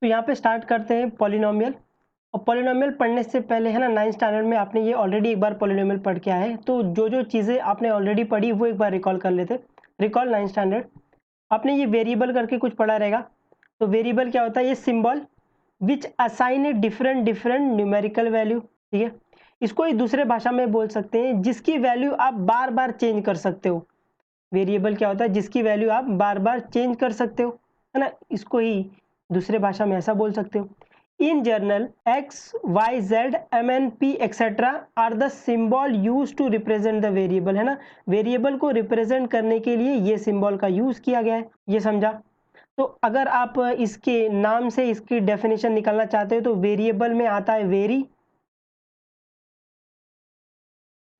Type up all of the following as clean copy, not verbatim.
तो यहाँ पे स्टार्ट करते हैं पॉलिनोमियल। और पॉलिनोमियल पढ़ने से पहले है ना 9th स्टैंडर्ड में आपने ये ऑलरेडी एक बार पॉलिनोमियल पढ़ के आए हैं, तो जो चीज़ें आपने ऑलरेडी पढ़ी वो एक बार रिकॉल कर लेते। रिकॉल 9th स्टैंडर्ड आपने ये वेरिएबल करके कुछ पढ़ा रहेगा। तो वेरिएबल क्या होता है? ये symbol which assign a different different numerical value, ठीक है। इसको एक दूसरे भाषा में बोल सकते हैं जिसकी वैल्यू आप बार बार चेंज कर सकते हो। वेरिएबल क्या होता है? जिसकी वैल्यू आप बार बार चेंज कर सकते हो, है ना। इसको ही दूसरे भाषा में ऐसा बोल सकते हो। In general X Y Z M N P etcetera are the symbol use to represent the variable, है ना। वेरिएबल को रिप्रेजेंट करने के लिए ये सिंबल का यूज किया गया है, ये समझा। तो अगर आप इसके नाम से इसकी डेफिनेशन निकालना चाहते हो तो वेरिएबल में आता है वेरी,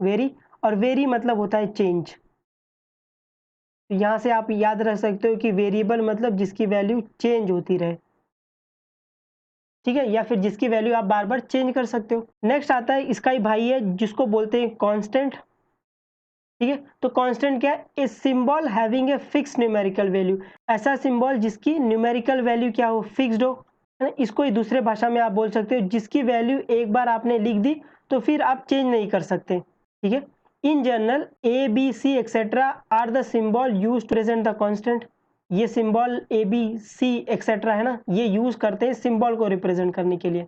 वेरी, और वेरी मतलब होता है चेंज। तो यहाँ से आप याद रख सकते हो कि वेरिएबल मतलब जिसकी वैल्यू चेंज होती रहे, ठीक है, या फिर जिसकी वैल्यू आप बार बार चेंज कर सकते हो। नेक्स्ट आता है इसका ही भाई है जिसको बोलते हैं कांस्टेंट, ठीक है। तो कांस्टेंट क्या है? A symbol having a fix numerical value, ऐसा सिंबल जिसकी न्यूमेरिकल वैल्यू क्या हो? फिक्स्ड हो, है ना। इसको ही दूसरे भाषा में आप बोल सकते हो जिसकी वैल्यू एक बार आपने लिख दी तो फिर आप चेंज नहीं कर सकते, ठीक है। In general A B C etcetera are the symbol use to present the constant. ये symbol A B C etcetera है ना, ये यूज करते हैं सिंबल को रिप्रेजेंट करने के लिए,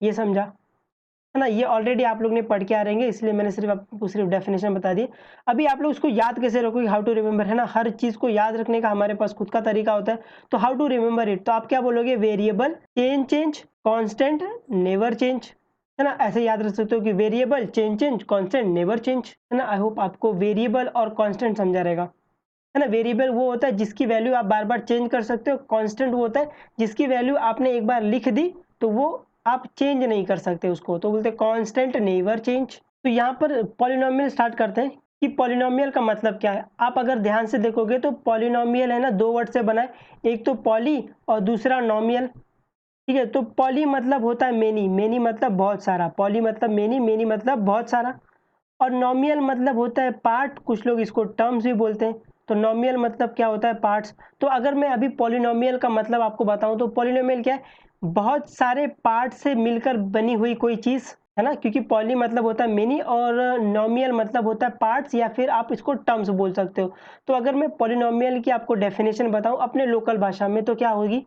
ये समझा, है ना। ये ऑलरेडी आप लोग ने पढ़ के आ रहेंगे, इसलिए मैंने सिर्फ आपको सिर्फ डेफिनेशन बता दी। अभी आप लोग उसको याद कैसे रखोगे? हाउ टू रिमेंबर, है ना। हर चीज को याद रखने का हमारे पास खुद का तरीका होता है। तो हाउ टू रिमेंबर इट, तो आप क्या बोलोगे? Variable change change constant never change, है ना। ऐसे याद रख सकते हो कि variable change change constant never change, है ना। आई होप आपको वेरिएबल और कांस्टेंट समझा रहेगा, है ना। वेरिएबल वो होता है जिसकी वैल्यू आप बार बार चेंज कर सकते हो। कांस्टेंट वो होता है जिसकी वैल्यू आपने एक बार लिख दी तो वो आप चेंज नहीं कर सकते उसको, तो बोलते हैं कांस्टेंट नेवर चेंज। तो यहाँ पर पॉलिनोमियल स्टार्ट करते हैं कि पॉलिनोमियल का मतलब क्या है। आप अगर ध्यान से देखोगे तो पॉलिनोमियल है ना दो वर्ड से बना है, एक तो पॉली और दूसरा नोमियल, ठीक है। तो पॉली मतलब होता है मेनी, मेनी मतलब बहुत सारा, पॉली मतलब मेनी, मेनी मतलब बहुत सारा। और नोमियल मतलब होता है पार्ट, कुछ लोग इसको टर्म्स भी बोलते हैं। तो नोमियल मतलब क्या होता है? पार्ट्स। तो अगर मैं अभी पॉलिनोमियल का मतलब आपको बताऊं तो पॉलिनोमियल क्या है? बहुत सारे पार्ट से मिलकर बनी हुई कोई चीज, है ना। क्योंकि पॉली मतलब होता है मेनी और नोमियल मतलब होता है पार्ट्स, या फिर आप इसको टर्म्स बोल सकते हो। तो अगर मैं पॉलिनोमियल की आपको डेफिनेशन बताऊं अपने लोकल भाषा में तो क्या होगी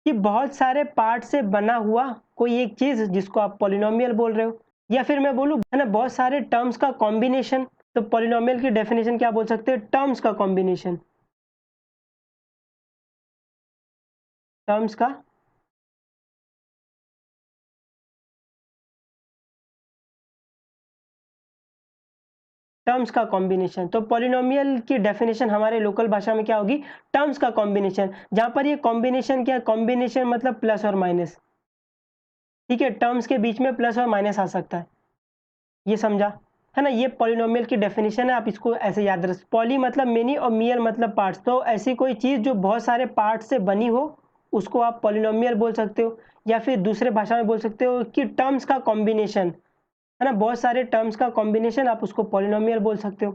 कि बहुत सारे पार्ट से बना हुआ कोई एक चीज जिसको आप पॉलिनोमियल बोल रहे हो। या फिर मैं बोलूं है ना बहुत सारे टर्म्स का कॉम्बिनेशन, तो पॉलिनोमियल की डेफिनेशन क्या बोल सकते हैं? टर्म्स का कॉम्बिनेशन, टर्म्स का टर्म्स का कॉम्बिनेशन। तो पॉलिनोमियल की डेफिनेशन हमारे लोकल भाषा में क्या होगी? टर्म्स का कॉम्बिनेशन। जहां पर ये कॉम्बिनेशन क्या है? कॉम्बिनेशन मतलब प्लस और माइनस, ठीक है। टर्म्स के बीच में प्लस और माइनस आ सकता है, ये समझा, है ना। ये पॉलिनोमियल की डेफिनेशन है, आप इसको ऐसे याद रख। पॉली मतलब मेनी और मियल मतलब पार्ट्स, तो ऐसी कोई चीज जो बहुत सारे पार्ट से बनी हो उसको आप पॉलिनोमियल बोल सकते हो। या फिर दूसरे भाषा में बोल सकते हो कि टर्म्स का कॉम्बिनेशन, है ना। बहुत सारे टर्म्स का कॉम्बिनेशन आप उसको पॉलिनोमियल बोल सकते हो।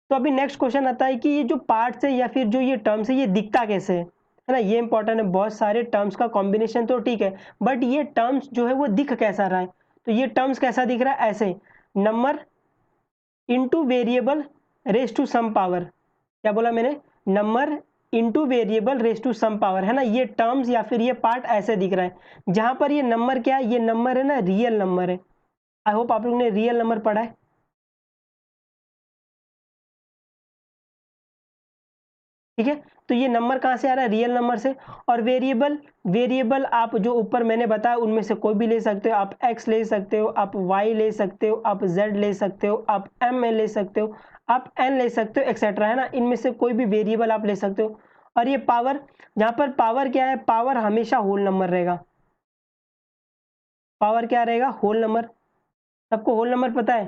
तो अभी नेक्स्ट क्वेश्चन आता है कि ये जो पार्ट्स है या फिर जो ये टर्म्स है ये दिखता कैसे है ना। ये इंपॉर्टेंट है। बहुत सारे टर्म्स का कॉम्बिनेशन तो ठीक है, बट ये टर्म्स जो है वो दिख कैसा रहा है? तो ये टर्म्स कैसा दिख रहा है? ऐसे number into variable raise to some power. क्या बोला मैंने? Number into variable raise to some power, है ना। ये टर्म्स या फिर ये पार्ट ऐसे दिख रहा है। जहां पर ये नंबर क्या है? ये नंबर है ना रियल नंबर है। आई होप आप लोगों ने रियल नंबर पढ़ा है, ठीक है। तो ये नंबर कहाँ से आ रहा है? रियल नंबर से। और वेरिएबल, वेरिएबल आप जो ऊपर मैंने बताया उनमें से कोई भी ले सकते हो। आप x ले सकते हो, आप y ले सकते हो, आप z ले सकते हो, आप m ले सकते हो, आप n ले सकते हो, एक्सेट्रा, है ना। इनमें से कोई भी वेरिएबल आप ले सकते हो। और ये पावर, जहां पर पावर क्या है? पावर हमेशा होल नंबर रहेगा। पावर क्या रहेगा? Whole number. सबको होल नंबर पता है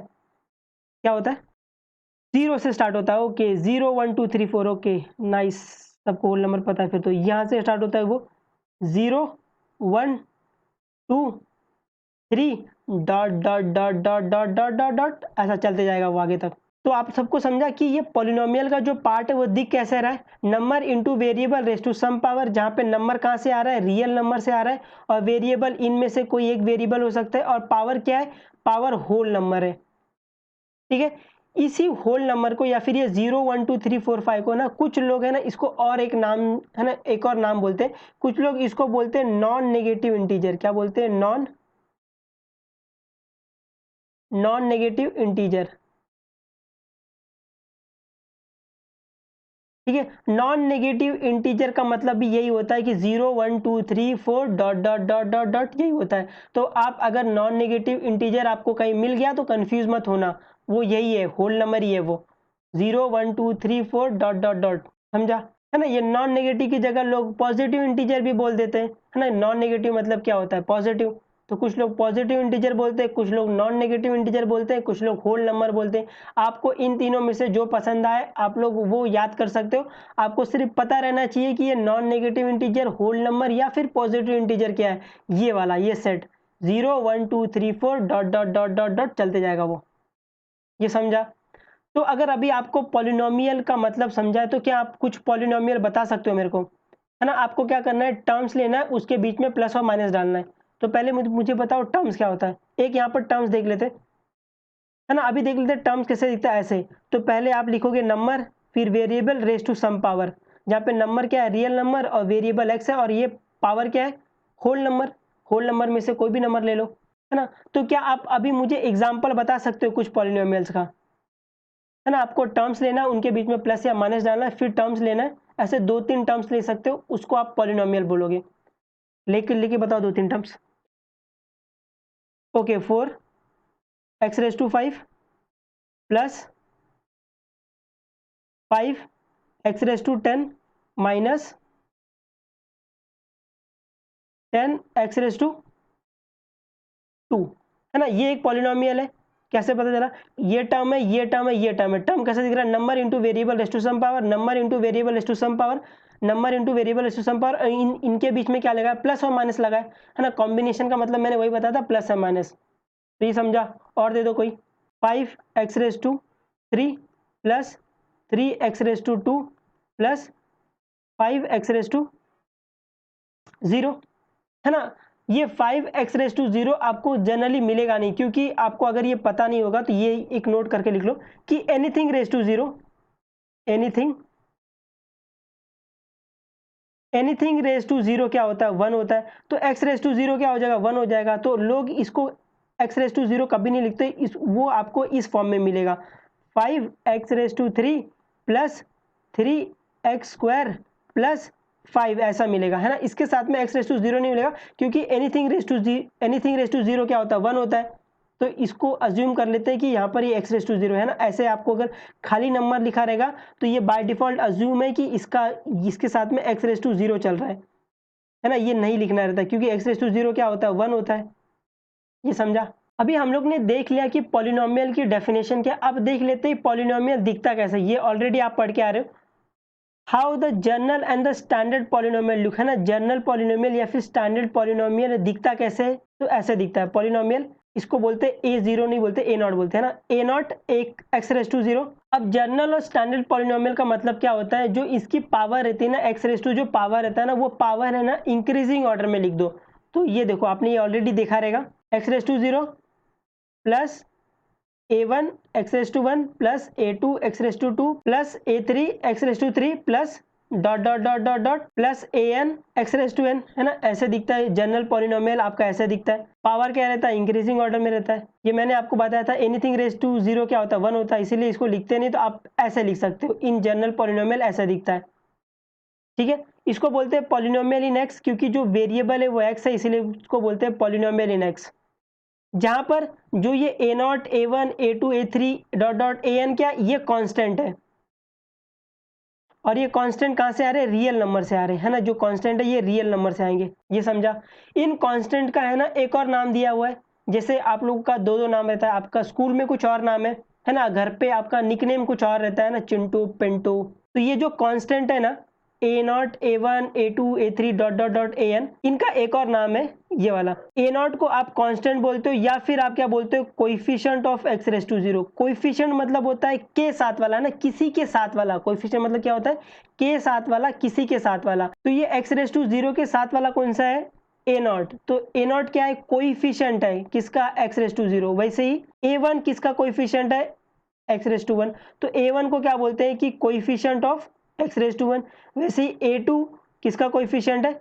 क्या होता है? जीरो से स्टार्ट होता है, okay. Zero one two three four, okay, nice. सबको होल नंबर पता है। फिर तो यहाँ से स्टार्ट होता है वो zero one two three dot dot dot dot dot dot dot dot, ऐसा चलते जाएगा वो आगे तक। तो आप सबको समझा कि ये पॉलिनोमियल का जो पार्ट है वो दिख कैसे रहा है, number into variable raise to some power, जहाँ पे नंबर कहाँ से आ रहा है, रियल नंबर से आ रहा है, और वेरिएबल इनमें से कोई एक वेरिएबल हो सकता है, और पावर क्या है, पावर होल नंबर है। ठीक है, इसी होल नंबर को या फिर ये 0 1 2 3 4 5 को ना कुछ लोग है ना इसको और एक नाम है ना, एक और नाम बोलते हैं, कुछ लोग इसको बोलते हैं नॉन नेगेटिव इंटीजर। क्या बोलते हैं, नॉन नेगेटिव इंटीजर। ठीक है, नॉन नेगेटिव इंटीजर का मतलब भी यही होता है कि 0 1 2 3 4 dot dot dot dot dot यही होता है। तो आप अगर नॉन नेगेटिव इंटीजर आपको कहीं मिल गया तो कंफ्यूज मत होना, वो यही है, होल नंबर ही है वो, 0 1 2 3 4 डॉट डॉट डॉट। समझा है ना, ये नॉन नेगेटिव की जगह लोग पॉजिटिव इंटीजर भी बोल देते हैं, है ना। नॉन नेगेटिव मतलब क्या होता है, पॉजिटिव। तो कुछ लोग पॉजिटिव इंटीजर बोलते हैं, कुछ लोग नॉन नेगेटिव इंटीजर बोलते हैं, कुछ लोग होल नंबर बोलते हैं। आपको इन तीनों में से जो पसंद आए आप लोग वो याद कर सकते हो। आपको सिर्फ पता रहना चाहिए कि ये non negative integer, whole number या फिर पॉजिटिव इंटीजर क्या है, ये वाला, ये set 0 1 2 3 4 dot dot dot dot dot चलते जाएगा वो। ये समझा। तो अगर अभी आपको पॉलिनोमियल का मतलब समझा है तो क्या आप कुछ पॉलिनोमियल बता सकते हो मेरे को, है ना। आपको क्या करना है, टर्म्स लेना है, उसके बीच में प्लस और माइनस डालना है। तो पहले मुझे बताओ टर्म्स क्या होता है। एक यहाँ पर टर्म्स देख लेते, है ना। अभी देख लेते टर्म्स कैसे दिखता है, ऐसे। तो पहले आप लिखोगे नंबर, फिर variable raise to some power, जहाँ पे नंबर क्या है, रियल नंबर, और वेरिएबल एक्स है, और ये पावर क्या है, होल नंबर। होल नंबर में से कोई भी नंबर ले लो, है ना। तो क्या आप अभी मुझे एग्जाम्पल बता सकते हो कुछ पॉलिनोमियल्स का, है ना। आपको टर्म्स लेना है, उनके बीच में प्लस या माइनस डालना है, फिर टर्म्स लेना है, ऐसे 2-3 टर्म्स ले सकते हो, उसको आप पॉलिनोमियल बोलोगे। लेके लेके बताओ 2-3 terms. Okay, 4x⁵ plus 5x⁻10 minus 10x⁻2, है ना। ये एक पॉलिनोमियल है। कैसे पता चला, ये टर्म है, ये टर्म है, ये टर्म है। टर्म कैसे दिख रहा है, number into variable raise to some power, number into variable raise to some power, number into variable raise to some power. इनके बीच में क्या लगा है, प्लस और माइनस लगा है ना। कॉम्बिनेशन का मतलब मैंने वही बताया था, प्लस और माइनस। तो ये समझा। और दे दो कोई, 5x⁻3 plus 3x⁻2 plus 5x⁻0, है ना। ये 5x⁻0 आपको जनरली मिलेगा नहीं, क्योंकि आपको अगर ये पता नहीं होगा तो ये एक नोट करके लिख लो कि anything raise to zero, anything anything raise to zero क्या होता है, 1 होता है। तो x⁻0 क्या हो जाएगा, 1 हो जाएगा। तो लोग इसको x⁻0 कभी नहीं लिखते, वो आपको इस फॉर्म में मिलेगा, 5x⁻3 प्लस 3x² प्लस 5 ऐसा मिलेगा, है ना। इसके साथ में x⁻0 नहीं मिलेगा, क्योंकि एनीथिंग रेज टू जीरो क्या होता है, 1 होता है। तो इसको अज्यूम कर लेते हैं कि यहाँ पर ये x⁻0 है ना। ऐसे आपको अगर खाली नंबर लिखा रहेगा तो ये बाय डिफॉल्ट अज्यूम है कि इसके साथ में x⁻0 चल रहा है ना। ये नहीं लिखना रहता, क्योंकि x⁻0 क्या होता है, 1 होता है। ये समझा। अभी हम लोग ने देख लिया कि पॉलिनोमियल की डेफिनेशन क्या। अब देख लेते हैं पॉलिनोमियल दिखता कैसे। ये ऑलरेडी आप पढ़ के आ रहे हो। How the journal and the standard polynomial look, है ना। जर्नल पॉलिनोमियल या फिर स्टैंडर्ड पॉलिनोमियल दिखता कैसे है, तो ऐसे दिखता है पॉलिनोमियल। इसको बोलते हैं A0 नहीं बोलते, A0 बोलते हैं ना। A0 एक x⁻0। अब जर्नल और स्टैंडर्ड पॉलिनोमियल का मतलब क्या होता है, जो इसकी पावर रहती है ना, x⁻, जो पावर रहता है ना, वो पावर है ना इंक्रीजिंग ऑर्डर में लिख दो। तो ये देखो, आपने ये ऑलरेडी देखा रहेगा, x⁻0 plus A1 x⁻1 plus A2 x⁻2 plus A3 x⁻3 plus dot dot dot dot dot plus AN x⁻n, है ना। ऐसे दिखता है जनरल पॉलिनोमियल आपका, ऐसे दिखता है। पावर क्या रहता है, इंक्रीजिंग ऑर्डर में रहता है। ये मैंने आपको बताया था। एनीथिंग रेज टू जीरो क्या होता है, 1 होता है, इसीलिए इसको लिखते नहीं, तो आप ऐसे लिख सकते हो। इन जनरल पॉलिनोमियल ऐसा दिखता है, ठीक है। इसको बोलते हैं पॉलिनोमियल इन एक्स, क्योंकि जो वेरिएबल है वो एक्स है, इसीलिए इसको बोलते हैं पॉलिनोमियल इन एक्स। जहां पर जो ये A0 A1 A2 A3 dot dot AN क्या, ये कांस्टेंट है, और ये कांस्टेंट कहां से आ रहे हैं, रियल नंबर से आ रहे हैं, है ना। जो कांस्टेंट है ये रियल नंबर से आएंगे। ये समझा। इन कांस्टेंट का है ना एक और नाम दिया हुआ है। जैसे आप लोगों का दो दो नाम रहता है, आपका स्कूल में कुछ और नाम है ना। घर पे आपका निकनेम कुछ और रहता है ना, चिंटू, पिंटू। तो ये जो कांस्टेंट है ना, A nought, A1, A2, A3 dot dot dot AN, इनका एक और नाम है ये वाला। ए नॉट को आप कांस्टेंट बोलते हो या फिर आप क्या बोलते हो, coefficient of x raise to 0। Coefficient मतलब होता है के साथ वाला ना, किसी के साथ वाला। कोएफिशिएंट मतलब क्या होता है, के साथ वाला, किसी के साथ वाला। तो ये x रेज़ टू 0 के साथ वाला कौन सा है, ए नॉट। तो ए नॉट क्या है, कोएफिशिएंट है किसका, x रेज़ टू 0। वैसे ही A1 किसका कोएफिशिएंट है, x रेज़ टू 1। तो A1 को क्या बोलते हैं कि coefficient of x raise to 1। वैसे ही A2 किसका कोएफिशिएंट है,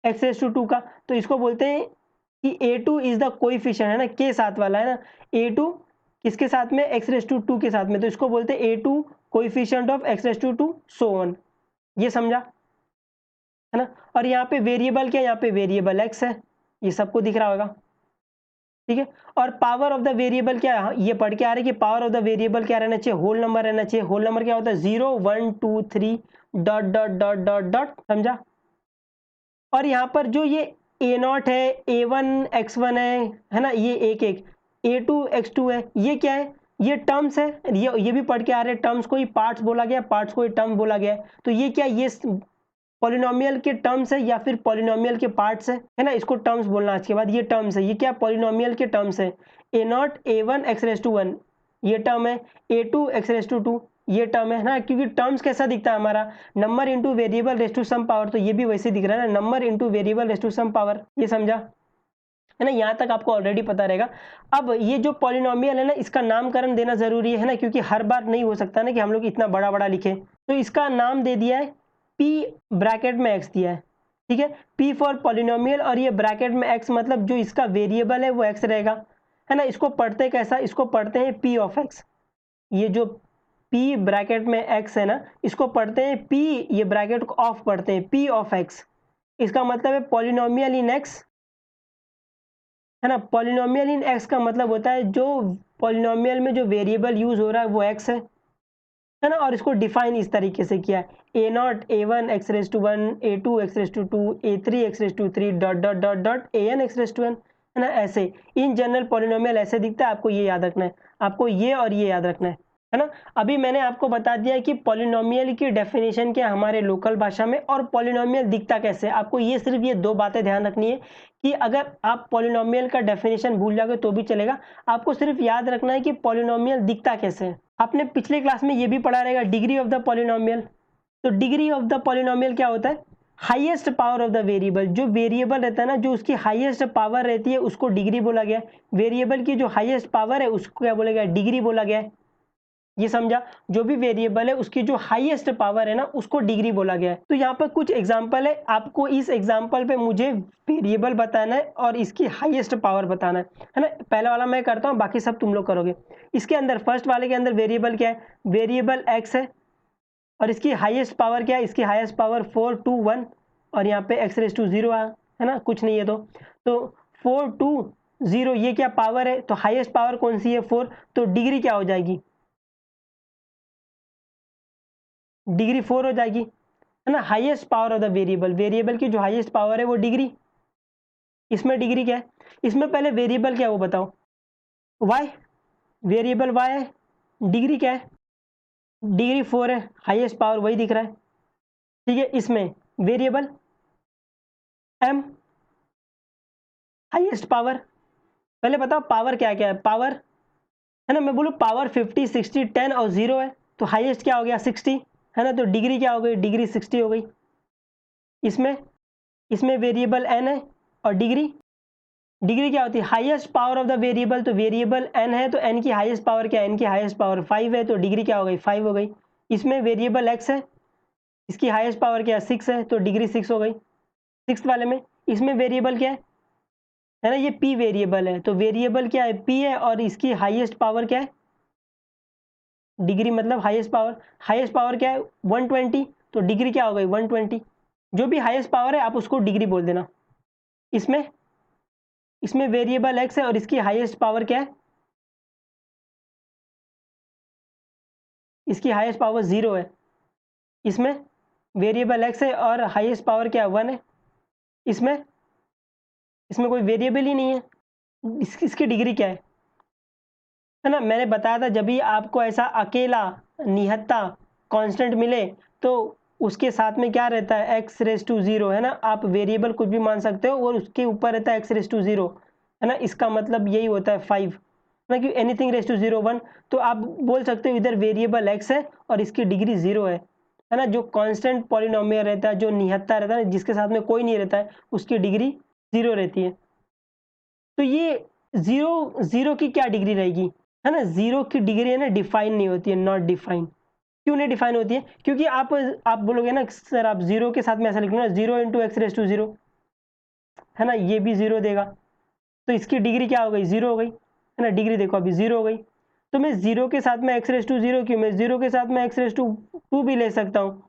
x रेज़ टू 2 का। तो इसको बोलते हैं कि A2 इज द कोएफिशिएंट, है ना, के साथ वाला है ना। A2 किसके साथ में, x रेज़ टू 2 के साथ में। तो इसको बोलते हैं A2 coefficient of x raise to 2 so on. ये समझा, है ना। और यहाँ पे वेरिएबल क्या है, यहाँ पे वेरिएबल x है, ये सबको दिख रहा होगा, ठीक है। और पावर ऑफ द वेरिएबल क्या है, ये पढ़ के आ रहा है कि पावर ऑफ द वेरिएबल क्या रहना चाहिए, होल नंबर रहना चाहिए। होल नंबर क्या होता है, 0 1 2 3 dot dot dot dot dot, समझा। और यहाँ पर जो ये ए नॉट है, A1 x1 है ना, ये एक एक, A2 x2 है, ये क्या है, ये टर्म्स है। ये भी पढ़ के आ रहे हैं, टर्म्स को ही पार्ट्स बोला गया, पार्ट्स को ही टर्म बोला गया। तो ये क्या, ये पॉलिनोमियल के टर्म्स है या फिर पॉलिनोमियल के पार्ट्स है ना, इसको टर्म्स बोलना। आज के बाद ये टर्म्स है, ये क्या, पॉलिनोमियल के टर्म्स है। A nought A1 x raise to 1 ये टर्म है, A2 x रेज़ टू 2 ये टर्म है ना। क्योंकि टर्म्स कैसा दिखता है हमारा, number into variable raise to some power. तो ये भी वैसे दिख रहा है ना, number into variable raise to some power. ये समझा, है ना। यहाँ तक आपको ऑलरेडी पता रहेगा। अब ये जो पॉलिनोमियल है ना, इसका नामकरण देना जरूरी है ना, क्योंकि हर बार नहीं हो सकता ना कि हम लोग इतना बड़ा बड़ा लिखें। तो इसका नाम दे दिया है p, ब्रैकेट में x दिया है, ठीक है। p फॉर पॉलिनोमियल, और ये ब्रैकेट में x मतलब जो इसका वेरिएबल है वो x रहेगा, है ना। इसको पढ़ते कैसा, इसको पढ़ते हैं p ऑफ x। ये जो p ब्रैकेट में x है ना, इसको पढ़ते हैं p, ये ब्रैकेट को ऑफ पढ़ते हैं, p ऑफ x। इसका मतलब है पॉलिनोमियल इन x, है ना। पॉलिनोमियल इन x का मतलब होता है जो पॉलिनोमियल में जो वेरिएबल यूज हो रहा है वो x है ना। और इसको डिफाइन इस तरीके से किया है, A nought A1 x raise to 1, A2 x raise to 2, A3 x raise to 3 dot dot dot dot AN x raise to n, है ना। ऐसे इन जनरल पॉलिनोमियल ऐसे दिखता है, आपको ये याद रखना है, आपको ये और ये याद रखना है ना। अभी मैंने आपको बता दिया है कि पॉलिनोमियल की डेफिनेशन क्या है हमारे लोकल भाषा में, और पॉलिनोमियल दिखता कैसे है। आपको ये सिर्फ ये दो बातें ध्यान रखनी है कि अगर आप पॉलिनोमियल का डेफिनेशन भूल जाओगे तो भी चलेगा, आपको सिर्फ याद रखना है कि पॉलिनोमियल दिखता कैसे है। आपने पिछले क्लास में ये भी पढ़ा रहेगा, डिग्री ऑफ द पॉलिनोमियल। तो डिग्री ऑफ द पॉलिनोमियल क्या होता है, highest power of the variable. जो वेरिएबल रहता है ना, जो उसकी हाईएस्ट पावर रहती है उसको डिग्री बोला गया है। वेरिएबल की जो हाईएस्ट पावर है उसको क्या बोला गया, डिग्री बोला गया है। ये समझा, जो भी वेरिएबल है उसकी जो हाईएस्ट पावर है ना उसको डिग्री बोला गया है। तो यहाँ पर कुछ एग्जांपल है, आपको इस एग्जांपल पे मुझे वेरिएबल बताना है और इसकी हाईएस्ट पावर बताना है ना। पहला वाला मैं करता हूँ, बाकी सब तुम लोग करोगे। इसके अंदर फर्स्ट वाले के अंदर वेरिएबल क्या है, वेरिएबल x है, और इसकी हाईएस्ट पावर क्या है, इसकी हाईएस्ट पावर 4 2 1, और यहाँ पे x रेज़ टू 0 है ना, कुछ नहीं है। तो 4 2 0 ये क्या पावर है, तो हाईएस्ट पावर कौन सी है, 4। तो डिग्री क्या हो जाएगी, डिग्री 4 हो जाएगी, है ना। Highest power of the variable, variable की जो हाईएस्ट पावर है वो डिग्री। इसमें डिग्री क्या है, इसमें पहले वेरिएबल क्या है वो बताओ, y, वेरिएबल y है, डिग्री क्या है, डिग्री 4 है, हाईएस्ट पावर वही दिख रहा है, ठीक है। इसमें वेरिएबल m, हाईएस्ट पावर। पहले बताओ पावर क्या क्या है, पावर, है ना। मैं बोलूँ पावर 50 60 10 और 0 है, तो हाईएस्ट क्या हो गया 60, है ना। तो डिग्री क्या हो गई, डिग्री 60 हो गई। इसमें इसमें वेरिएबल n है, और डिग्री, डिग्री क्या होती है, highest power of the variable. तो वेरिएबल n है तो n की हाईएस्ट पावर क्या है, n की हाईएस्ट पावर 5 है, तो डिग्री क्या हो गई, 5 हो गई। इसमें वेरिएबल x है, इसकी हाईएस्ट पावर क्या है, 6 है, तो डिग्री 6 हो गई। सिक्स्थ वाले में इसमें वेरिएबल क्या है ना, ये p वेरिएबल है। तो वेरिएबल क्या है, p है, और इसकी हाईएस्ट पावर क्या है, डिग्री मतलब हाईएस्ट पावर क्या है 120, तो डिग्री क्या हो गई 120। जो भी हाईएस्ट पावर है आप उसको डिग्री बोल देना। इसमें इसमें वेरिएबल x है और इसकी हाईएस्ट पावर क्या है, इसकी हाईएस्ट पावर 0 है। इसमें वेरिएबल x है और हाईएस्ट पावर क्या है 1 है। इसमें इसमें कोई वेरिएबल ही नहीं है, इसकी डिग्री क्या है ना। मैंने बताया था जब भी आपको ऐसा अकेला निहत्ता कांस्टेंट मिले तो उसके साथ में क्या रहता है एक्स रेस टू जीरो, है ना, आप वेरिएबल कुछ भी मान सकते हो और उसके ऊपर रहता है एक्स रेस टू जीरो, है ना, इसका मतलब यही होता है 5, ना कि एनीथिंग रेस टू जीरो 1, तो आप बोल सकते हो इधर वेरिएबल एक्स है और इसकी डिग्री 0 है ना, जो कांस्टेंट पॉलिनोमियल रहता है, जो निहत्ता रहता है, जिसके साथ में कोई नहीं रहता है, उसकी डिग्री 0 रहती है। तो ये 0 की क्या डिग्री रहेगी, है ना, 0 की डिग्री है ना डिफाइन नहीं होती है, नॉट डिफाइन। क्यों नहीं डिफाइन होती है? क्योंकि आप बोलोगे ना सर आप 0 के साथ में ऐसा लिख लो ना, 0 इंटू एक्स रेस टू 0, है ना, ये भी 0 देगा, तो इसकी डिग्री क्या हो गई, 0 हो गई, है ना, डिग्री देखो अभी 0 हो गई। तो मैं 0 के साथ में एक्स रेस टू 0 क्यों, मैं 0 के साथ में एक्स रेस टू 2 भी ले सकता हूँ,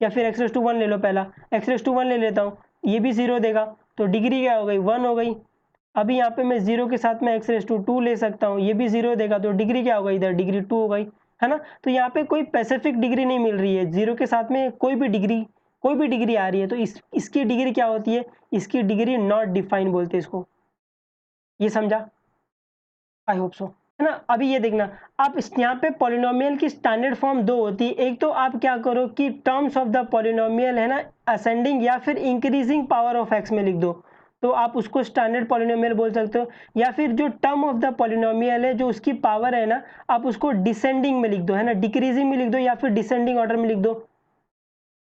या फिर एक्स रेस टू 1 ले लो, पहला एक्स रेस टू 1 ले लेता हूँ, ये भी 0 देगा, तो डिग्री क्या हो गई, 1 हो गई। अभी यहाँ पे मैं 0 के साथ में एक्स रेस टू 2 ले सकता हूँ, ये भी 0 देगा, तो डिग्री क्या हो गई, इधर डिग्री 2 हो गई, है ना। तो यहाँ पे कोई स्पेसिफिक डिग्री नहीं मिल रही है, 0 के साथ में कोई भी डिग्री आ रही है, तो इसकी डिग्री क्या होती है, इसकी डिग्री नॉट डिफाइन बोलते हैं इसको। ये समझा? आई होप सो, है ना। अभी ये देखना, आप यहाँ पे पॉलिनोमियल की स्टैंडर्ड फॉर्म 2 होती है। एक तो आप क्या करो कि टर्म्स ऑफ द पॉलिनोमियल, है ना, असेंडिंग या फिर इंक्रीजिंग पावर ऑफ एक्स में लिख दो, तो आप उसको स्टैंडर्ड पॉलिनोमियल बोल सकते हो। या फिर जो टर्म ऑफ द पॉलिनोमियल है, जो उसकी पावर है ना, आप उसको डिसेंडिंग में लिख दो, है ना, डिक्रीजिंग में लिख दो या फिर डिसेंडिंग ऑर्डर में लिख दो,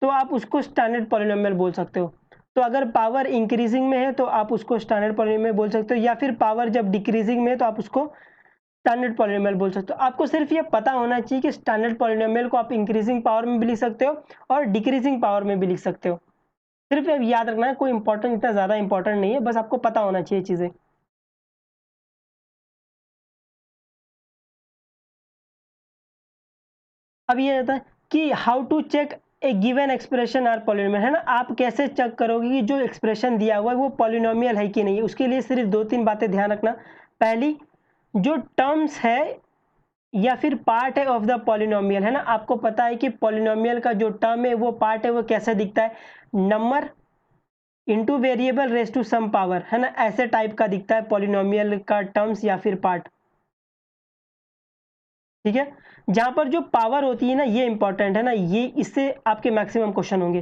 तो आप उसको स्टैंडर्ड पॉलिनोमियल बोल सकते हो। तो अगर पावर इंक्रीजिंग में है तो आप उसको स्टैंडर्ड पॉलिनोमियल बोल सकते हो, या फिर पावर जब डिक्रीजिंग में है तो आप उसको स्टैंडर्ड पॉलिनोमियल बोल सकते हो। आपको सिर्फ ये पता होना चाहिए कि स्टैंडर्ड पॉलिनोमियल को आप इंक्रीजिंग पावर में भी लिख सकते हो और डिक्रीजिंग पावर में भी लिख सकते हो। सिर्फ अब याद रखना है, कोई इंपॉर्टेंट, इतना ज्यादा इंपॉर्टेंट नहीं है, बस आपको पता होना चाहिए चीजें। अब ये होता है कि how to check a given expression are polynomial, है ना, आप कैसे चेक करोगे कि जो एक्सप्रेशन दिया हुआ है वो पॉलिनोमियल है कि नहीं। उसके लिए सिर्फ 2-3 बातें ध्यान रखना। पहली, जो टर्म्स है या फिर पार्ट है ऑफ द पॉलिनोमियल, है ना, आपको पता है कि पॉलिनोमियल का जो टर्म है वो पार्ट है, वो कैसे दिखता है, number into variable raise to some power, है ना, ऐसे टाइप का दिखता है पॉलिनोमियल का टर्म्स या फिर पार्ट। ठीक है, जहां पर जो पावर होती है ना, ये इंपॉर्टेंट है ना, ये इससे आपके मैक्सिमम क्वेश्चन होंगे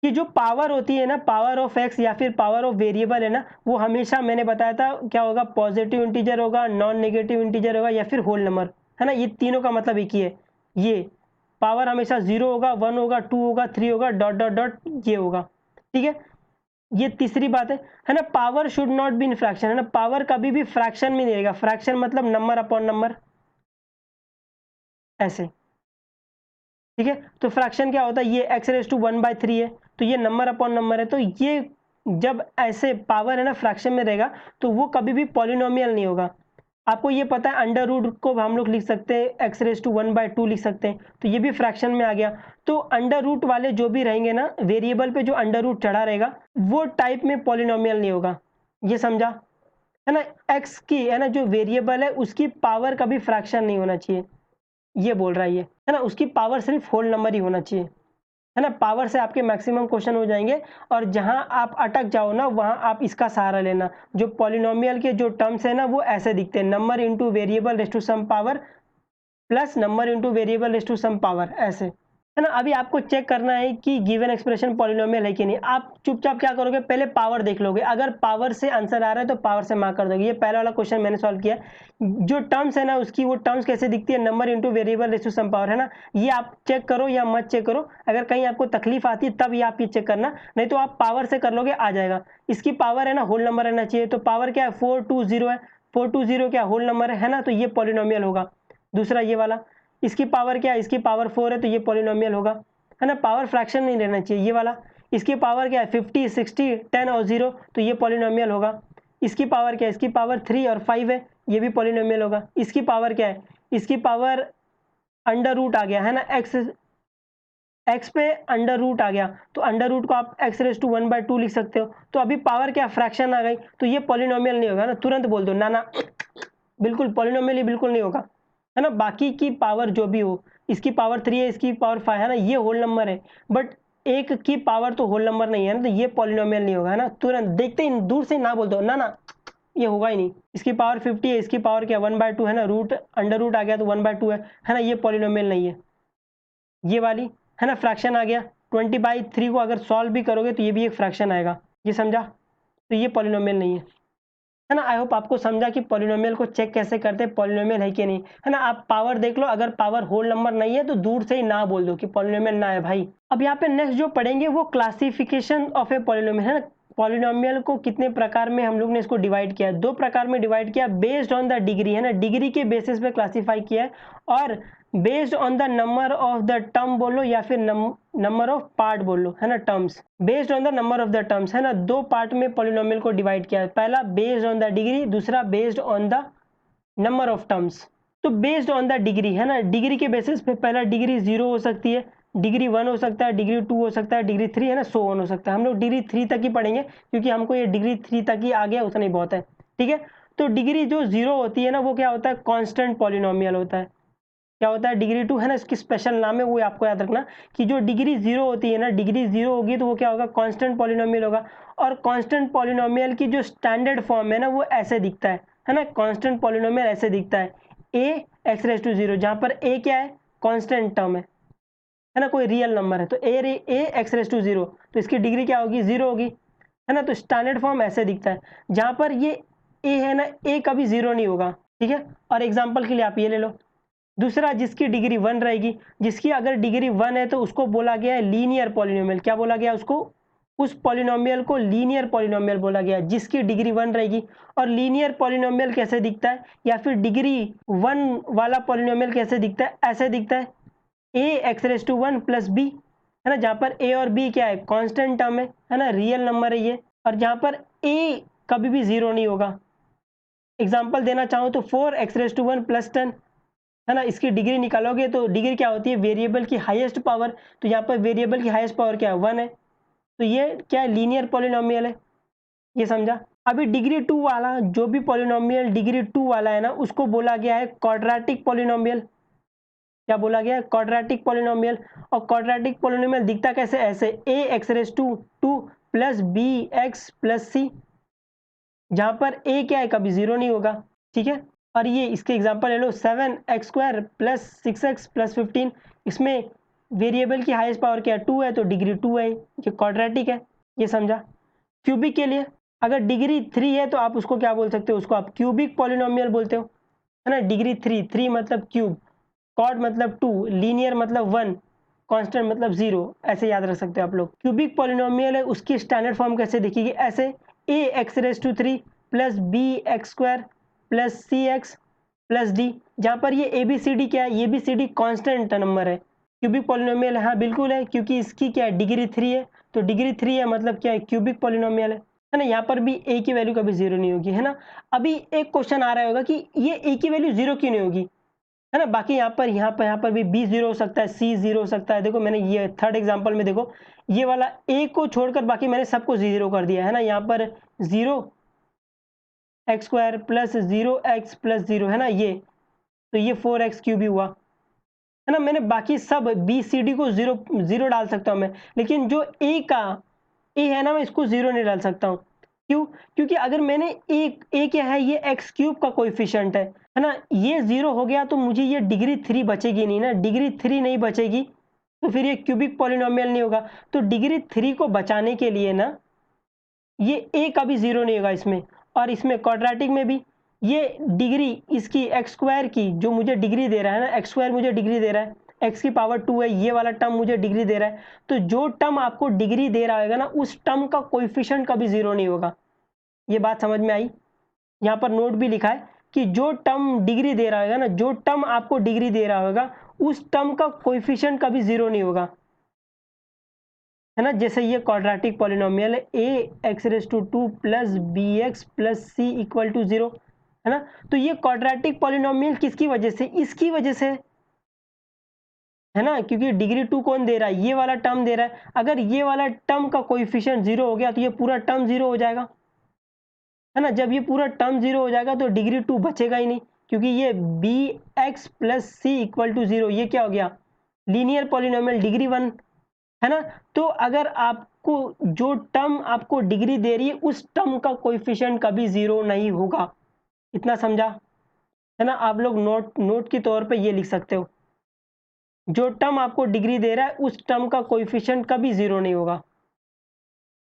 कि जो पावर होती है ना, पावर ऑफ एक्स या फिर पावर ऑफ वेरिएबल है ना, वो हमेशा मैंने बताया था क्या होगा, पॉजिटिव इंटीजर होगा, नॉन नेगेटिव इंटीजर होगा या फिर होल नंबर, है ना, ये तीनों का मतलब एक ही है। ये पावर हमेशा 0 होगा, 1 होगा, 2 होगा, 3 होगा, डॉट डॉट डॉट ये होगा। ठीक है, ये तीसरी बात है ना, power should not be in fraction, है ना, पावर कभी भी फ्रैक्शन में नहीं रहेगा, फ्रैक्शन मतलब नंबर अपॉन नंबर, ऐसे। ठीक है, तो फ्रैक्शन क्या होता है, ये एक्स रेस टू 1/3 है, तो ये नंबर अपॉन नंबर है, तो ये जब ऐसे पावर है ना फ्रैक्शन में रहेगा तो वो कभी भी पॉलिनोमियल नहीं होगा। आपको ये पता है अंडर रूट को हम लोग लिख सकते हैं एक्स रेस टू 1/2 लिख सकते हैं, तो ये भी फ्रैक्शन में आ गया। तो अंडर रूट वाले जो भी रहेंगे ना, वेरिएबल पे जो अंडर रूट चढ़ा रहेगा वो टाइप में पॉलिनोमियल नहीं होगा। ये समझा, है ना, एक्स की, है ना, जो वेरिएबल है उसकी पावर कभी फ्रैक्शन नहीं होना चाहिए, ये बोल रहा है ये, है ना, उसकी पावर सिर्फ होल नंबर ही होना चाहिए, है ना। पावर से आपके मैक्सिमम क्वेश्चन हो जाएंगे, और जहां आप अटक जाओ ना वहां आप इसका सहारा लेना। जो पॉलिनोमियल के जो टर्म्स है ना वो ऐसे दिखते हैं, number into variable raise to some power plus number into variable raise to some power, ऐसे, है ना। अभी आपको चेक करना है कि गिवन एक्सप्रेशन पॉलिनोमियल है कि नहीं। आप चुपचाप क्या करोगे, पहले पावर देख लोगे, अगर पावर से आंसर आ रहा है तो पावर से मार्क कर दोगे। ये पहला वाला क्वेश्चन मैंने सॉल्व किया। जो टर्म्स है ना उसकी, वो टर्म्स कैसे दिखती है, number into variable raise to some power, है ना। ये आप चेक करो या मत चेक करो, अगर कहीं आपको तकलीफ आती है तब ये आप ये चेक करना, नहीं तो आप पावर से कर लोगे, आ जाएगा। इसकी पावर है ना होल नंबर रहना चाहिए, तो पावर क्या है 420 है, 420 क्या होल नंबर है ना, तो ये पॉलिनोमियल होगा। दूसरा ये वाला, इसकी पावर क्या है, इसकी पावर 4 है, तो ये पॉलिनोमियल होगा, है ना। पावर फ्रैक्शन नहीं रहना चाहिए, ये वाला। इसकी पावर क्या है 50, 60, 10 और 0, तो ये पॉलिनोमियल होगा। इसकी पावर क्या है, इसकी पावर 3 और 5 है, ये भी पॉलिनोमियल होगा। इसकी पावर क्या है, इसकी पावर अंडर रूट आ गया, है ना, एक्स पे अंडर रूट आ गया, तो अंडर रूट को आप एक्स रेस टू 1/2 लिख सकते हो। तो अभी पावर क्या फ्रैक्शन आ गई, तो ये पॉलिनोमियल नहीं होगा ना, तुरंत बोल दो ना ना, बिल्कुल पॉलिनोमियल ही बिल्कुल नहीं होगा, है ना। बाकी की पावर जो भी हो, इसकी पावर 3 है, इसकी पावर 5 है ना, ये होल नंबर है, बट एक की पावर तो होल नंबर नहीं है ना, तो ये पॉलिनोमियल नहीं होगा, है ना। तुरंत देखते ही दूर से ना बोल दो ना ना, ये होगा ही नहीं। इसकी पावर 50 है, इसकी पावर क्या 1/2 है ना, रूट अंडर रूट आ गया तो 1/2 है ना, ये पॉलिनोमियल नहीं है। ये वाली है ना, फ्रैक्शन आ गया। 20/3 को अगर सॉल्व भी करोगे तो ये भी एक फ्रैक्शन आएगा, ये समझा? तो ये पॉलिनोमियल नहीं है ना? आई होप आपको समझा कि पॉलिनोमियल को चेक कैसे करते हैं, पॉलिनोमियल है कि नहीं, है ना? आप पावर देख लो, अगर पावर होल नंबर नहीं है तो दूर से ही ना बोल दो कि पॉलिनोमियल ना है भाई। अब यहाँ पे नेक्स्ट जो पढ़ेंगे वो क्लासिफिकेशन ऑफ ए पॉलिनोमियल, है ना? पॉलिनोमियल को कितने प्रकार में हम लोग ने इसको डिवाइड किया है, 2 प्रकार में डिवाइड किया, बेस्ड ऑन द डिग्री, है ना? डिग्री के बेसिस पे क्लासीफाई किया है, और based on the number of the term बोलो या फिर नंबर ऑफ पार्ट बोलो, है ना? Terms, based on the number of the terms, है ना? 2 पार्ट में पॉलिनोमियल को डिवाइड किया है, पहला बेस्ड ऑन द डिग्री, दूसरा based on the number of terms. तो बेस्ड ऑन द डिग्री, है ना, डिग्री के बेसिस पे पहला डिग्री 0 हो सकती है, डिग्री 1 हो सकता है, डिग्री 2 हो सकता है, डिग्री 3, है ना, सो ऑन हो सकता है। हम लोग डिग्री 3 तक ही पढ़ेंगे क्योंकि हमको ये डिग्री 3 तक ही आ गया, उतना ही बहुत है, ठीक है? तो डिग्री जो 0 होती है ना, वो क्या होता है, कांस्टेंट पॉलिनोमियल होता है। क्या होता है, डिग्री 2, है ना, इसकी स्पेशल नाम है, वो आपको याद रखना कि जो डिग्री 0 होती है ना, डिग्री 0 होगी तो वो क्या होगा, कांस्टेंट पॉलिनोमियल होगा। और कांस्टेंट पॉलिनोमियल की जो स्टैंडर्ड फॉर्म है ना, वो ऐसे दिखता है ना? कांस्टेंट पॉलिनोमियल ऐसे दिखता है, a x⁻0, जहां पर a क्या है, कांस्टेंट टर्म है ना, कोई रियल नंबर है, तो a x⁻0, तो इसकी डिग्री क्या होगी, 0 होगी, है ना? तो स्टैंडर्ड फॉर्म ऐसे दिखता है, जहां पर ये a है ना, a कभी 0 नहीं होगा, ठीक है? और एग्जाम्पल के लिए आप ये ले लो, दूसरा जिसकी डिग्री 1 रहेगी, जिसकी अगर डिग्री 1 है तो उसको बोला गया है लीनियर पॉलिनोमियल। क्या बोला गया उसको, उस पॉलिनोमियल को लीनियर पॉलिनोमियल बोला गया, जिसकी डिग्री 1 रहेगी। और लीनियर पॉलिनोमियल कैसे दिखता है, या फिर डिग्री 1 वाला पॉलिनोमियल कैसे दिखता है, ऐसे दिखता है, a x⁻1 प्लस b, है ना, जहां पर a और b क्या है, कांस्टेंट टर्म है ना, रियल नंबर है ये, और जहां पर a कभी भी 0 नहीं होगा। एग्जाम्पल देना चाहूँ तो 4x⁻1 प्लस 10, है ना, इसकी डिग्री निकालोगे तो डिग्री क्या होती है, वेरिएबल की हाईएस्ट पावर, तो यहाँ पर वेरिएबल की हाईएस्ट पावर क्या है, 1 है, तो ये क्या है, लीनियर पॉलिनोमियल है, ये समझा? अभी डिग्री 2 वाला जो भी पॉलिनोमियल डिग्री 2 वाला है ना, उसको बोला गया है क्वाड्रेटिक पॉलिनोमियल। क्या बोला गया है, क्वाड्रेटिक पॉलिनोमियल। और क्वाड्रेटिक पॉलिनोमियल दिखता कैसे, ऐसे a x⁻2 plus b x plus c, जहां पर a क्या है, कभी 0 नहीं होगा, ठीक है? और ये इसके एग्जांपल ले लो, 7x² प्लस 6x प्लस 15, इसमें वेरिएबल की हाईएस्ट पावर क्या है, 2 है, तो डिग्री 2 है, ये क्वाड्रेटिक है, ये समझा? क्यूबिक के लिए अगर डिग्री 3 है तो आप उसको क्या बोल सकते हो, उसको आप क्यूबिक पॉलिनोमियल बोलते हो, है ना? डिग्री 3 मतलब क्यूब, क्वाड मतलब 2, लीनियर मतलब 1, कांस्टेंट मतलब 0, ऐसे याद रख सकते हो आप लोग। क्यूबिक पॉलिनोमियल है, उसकी स्टैंडर्ड फॉर्म कैसे दिखेगी, ऐसे a x⁻3 plus b x² plus C X plus D, जहां पर ये ABCD क्या है, ये भी सी डी कांस्टेंट नंबर है, क्यूबिक पॉलिनोमियल है, हाँ बिल्कुल है, क्योंकि इसकी क्या है, डिग्री 3 है, तो डिग्री 3 है मतलब क्या है, क्यूबिक पॉलिनोमियल है ना? यहाँ पर भी a की वैल्यू कभी 0 नहीं होगी, है ना? अभी एक क्वेश्चन आ रहा होगा कि ये a की वैल्यू 0 क्यों नहीं होगी, है ना? बाकी यहाँ पर भी b 0 हो सकता है, c 0 हो सकता है। देखो मैंने ये थर्ड एग्जांपल में देखो, ये वाला a को छोड़कर बाकी मैंने सबको 0 कर दिया है ना, यहाँ पर 0x² प्लस 0x प्लस 0, है ना, ये तो ये 4x³ ही हुआ, है ना? मैंने बाकी सब बी सी डी को 0 0 डाल सकता हूँ मैं, लेकिन जो a का a है ना, मैं इसको 0 नहीं डाल सकता हूँ। क्यों? क्योंकि अगर मैंने a क्या है, ये x³ का कोएफिशिएंट है ना, ये 0 हो गया तो मुझे ये डिग्री 3 बचेगी नहीं ना, डिग्री 3 नहीं बचेगी तो फिर ये क्यूबिक पॉलिनोमियल नहीं होगा। तो डिग्री 3 को बचाने के लिए ना, ये a कभी 0 नहीं होगा इसमें, और इसमें क्वाड्रेटिक में भी ये डिग्री इसकी x² की जो मुझे डिग्री दे रहा है ना, x² मुझे डिग्री दे रहा है, x की पावर 2 है, ये वाला टर्म मुझे डिग्री दे रहा है, तो जो टर्म आपको डिग्री दे रहा होगा ना, उस टर्म का कोएफिशिएंट कभी 0 नहीं होगा। ये बात समझ में आई? यहाँ पर नोट भी लिखा है कि जो टर्म डिग्री दे रहा होगा ना, जो टर्म आपको डिग्री दे रहा होगा, उस टर्म का कोएफिशिएंट कभी 0 नहीं होगा, है ना? जैसे ये क्वाड्रेटिक पॉलिनोमियल है, a x⁻2 plus bx plus c equal to 0, है ना? तो ये क्वाड्रेटिक पॉलिनोमियल किसकी वजह से, इसकी वजह से, है ना? क्योंकि डिग्री 2 कौन दे रहा है, ये वाला टर्म दे रहा है। अगर ये वाला टर्म का कोएफिशिएंट 0 हो गया तो ये पूरा टर्म 0 हो जाएगा, है ना? जब ये पूरा टर्म 0 हो जाएगा तो डिग्री 2 बचेगा ही नहीं, क्योंकि ये bx plus c equal to 0, ये क्या हो गया, लीनियर पॉलिनोमियल डिग्री 1, है ना? तो अगर आपको जो टर्म आपको डिग्री दे रही है, उस टर्म का कोएफिशिएंट कभी 0 नहीं होगा, इतना समझा? है ना? आप लोग नोट नोट के तौर पे ये लिख सकते हो। जो टर्म आपको डिग्री दे रहा है उस टर्म का कोएफिशिएंट कभी 0 नहीं होगा।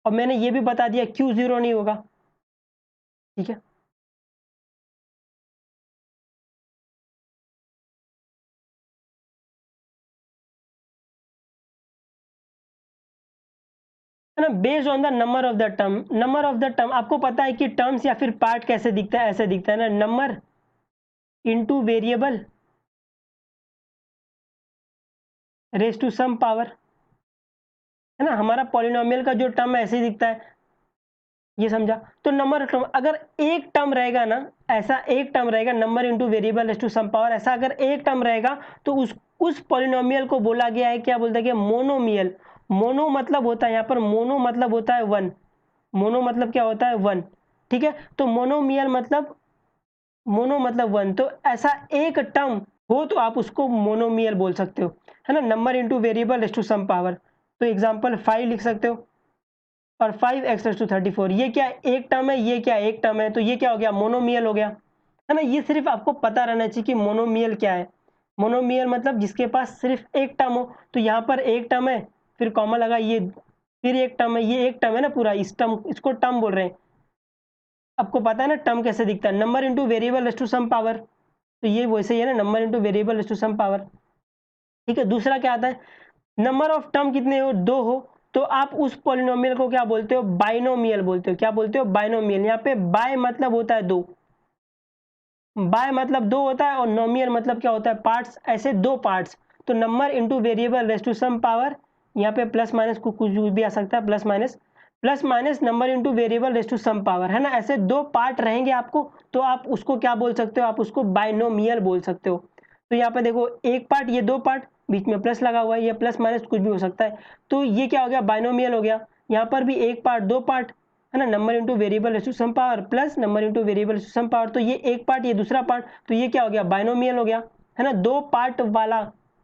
और मैंने ये भी बता दिया क्यों 0 नहीं होगा। ठीक है, है ना, based on the number of the term. Number of the term आपको पता है कि टर्म्स या फिर पार्ट कैसे दिखता है, ऐसे दिखता है ना, number into variable raise to some power, है ना। हमारा पॉलिनोमियल का जो टर्म है ऐसे ही दिखता है, ये समझा। तो नंबर ऑफ टर्म, अगर एक टर्म रहेगा ना, ऐसा एक टर्म रहेगा number into variable raise to some power, ऐसा अगर एक टर्म रहेगा तो उस पॉलिनोमियल को बोला गया है, क्या बोलते हैं कि मोनोमियल। मोनो मतलब होता है यहाँ पर, मोनो मतलब होता है वन। मोनो मतलब क्या होता है, वन। ठीक है, तो मोनो मतलब वन। तो ऐसा एक टर्म हो तो आप उसको मोनोमियल बोल सकते हो, है ना। Number into variable raise to some power, तो एग्जांपल 5 लिख सकते हो, और 5x रेज टू 34। ये क्या एक टर्म है, ये क्या एक टर्म है, तो ये क्या हो गया, मोनोमियल हो गया, है ना। ये सिर्फ आपको पता रहना चाहिए कि मोनोमियल क्या है। मोनोमियल मतलब जिसके पास सिर्फ एक टर्म हो। तो यहाँ पर एक टर्म है, फिर कॉमा लगा, ये फिर एक टर्म है, ये एक टर्म है ना पूरा, इस टर्म, इसको टर्म बोल रहे हैं। आपको पता है ना टर्म कैसे दिखता है, number into variable raise to some power. तो ये वैसे ही है ना, number into variable raise to some power. ठीक है, दूसरा क्या आता है, नंबर ऑफ टर्म कितने हो, दो हो, तो आप उस पॉलिनोमियल को क्या बोलते हो, बाइनोमियल बोलते हो। क्या बोलते हो, बाइनोमियल। यहाँ पे बाय मतलब होता है दो, बाय मतलब दो होता है, और नोमियल मतलब क्या होता है, पार्ट्स, ऐसे दो पार्ट्स। तो number into variable raise to some power, यहाँ पे प्लस माइनस कुछ भी आ सकता है, plus minus number into variable raise to some power, है ना। ऐसे दो पार्ट रहेंगे आपको, तो आप उसको क्या बोल सकते हो, आप उसको बाइनोमियल बोल सकते हो। तो यहाँ पे देखो, एक पार्ट, ये दो पार्ट, बीच में प्लस लगा हुआ है, ये प्लस माइनस कुछ भी हो सकता है, तो ये क्या हो गया, बाइनोमियल हो गया। यहाँ पर भी एक पार्ट, दो पार्ट, है ना, number into variable raise to some power plus number into variable raise to some power, तो ये एक पार्ट, ये दूसरा पार्ट, तो ये क्या हो गया, बाइनोमियल हो गया, है ना। दो पार्ट वाला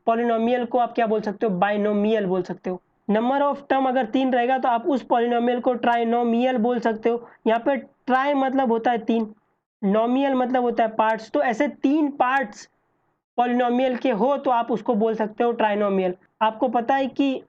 पॉलिनोमियल को आप क्या बोल सकते हो, बाइनोमियल बोल सकते हो। नंबर ऑफ टर्म अगर तीन रहेगा तो आप उस पॉलिनोमियल को ट्राइनोमियल बोल सकते हो। यहाँ पे ट्राई मतलब होता है तीन, नोमियल मतलब होता है पार्ट्स, तो ऐसे तीन पार्ट्स पॉलिनोमियल के हो तो आप उसको बोल सकते हो ट्राइनोमियल। आपको पता है कि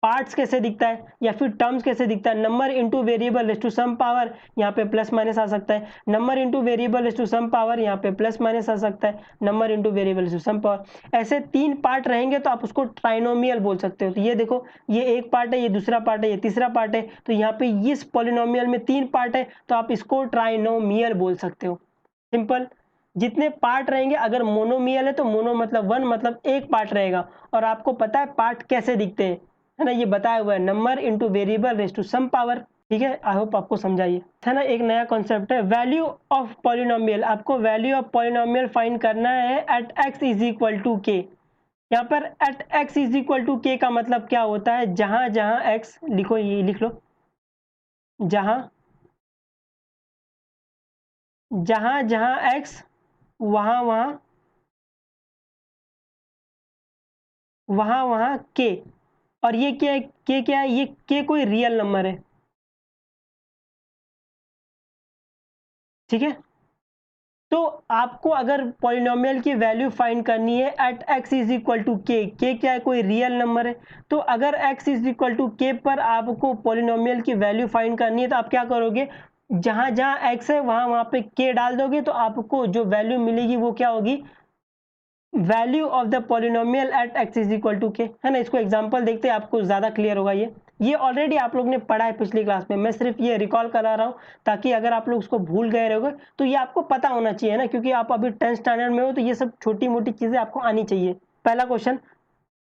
पार्ट्स कैसे दिखता है या फिर टर्म्स कैसे दिखता है, number into variable raise to some power, यहाँ पे प्लस माइनस आ सकता है, number into variable raise to some power, यहाँ पे प्लस माइनस आ सकता है, number into variable raise to some power. ऐसे तीन पार्ट रहेंगे तो आप उसको ट्राइनोमियल बोल सकते हो। तो ये देखो, ये एक पार्ट है, ये दूसरा पार्ट है, ये तीसरा पार्ट है, तो यहाँ पे इस पॉलिनोमियल में तीन पार्ट है, तो आप इसको ट्राइनोमियल बोल सकते हो। सिंपल। जितने पार्ट रहेंगे, अगर मोनोमियल है तो मोनो मतलब वन, मतलब एक पार्ट रहेगा, और आपको पता है पार्ट कैसे दिखते हैं, है ना, ये बताया हुआ है, number into variable raise to some power. ठीक है, आई होप आपको समझाइए, है ना। एक नया कॉन्सेप्ट है, वैल्यू ऑफ पॉलिनोमियल। आपको वैल्यू ऑफ पॉलिनोमियल फाइंड करना है at x is equal to k. यहाँ पर at x is equal to k का मतलब क्या होता है, जहां जहां एक्स, लिखो, ये लिख लो, जहां जहां जहां एक्स, वहां वहां, वहां वहां के। और ये क्या है, के क्या है, ये के कोई रियल नंबर है। ठीक है, तो आपको अगर पॉलिनोमियल की वैल्यू फाइंड करनी है at x is equal to k क्या है, कोई रियल नंबर है। तो अगर एक्स इज इक्वल टू के पर आपको पॉलिनोमियल की वैल्यू फाइंड करनी है, तो आप क्या करोगे, जहां जहां एक्स है वहां वहां पे के डाल दोगे, तो आपको जो वैल्यू मिलेगी वो क्या होगी, value of the polynomial at x is equal to k, है ना। इसको एग्जांपल देखते हैं, आपको ज्यादा क्लियर होगा। ये ऑलरेडी आप लोग ने पढ़ा है पिछली क्लास में, मैं सिर्फ ये रिकॉल करा रहा हूँ, ताकि अगर आप लोग उसको भूल गए रहोगे तो ये आपको पता होना चाहिए ना, क्योंकि आप अभी 10th स्टैंडर्ड में हो, तो ये सब छोटी मोटी चीजें आपको आनी चाहिए। पहला question,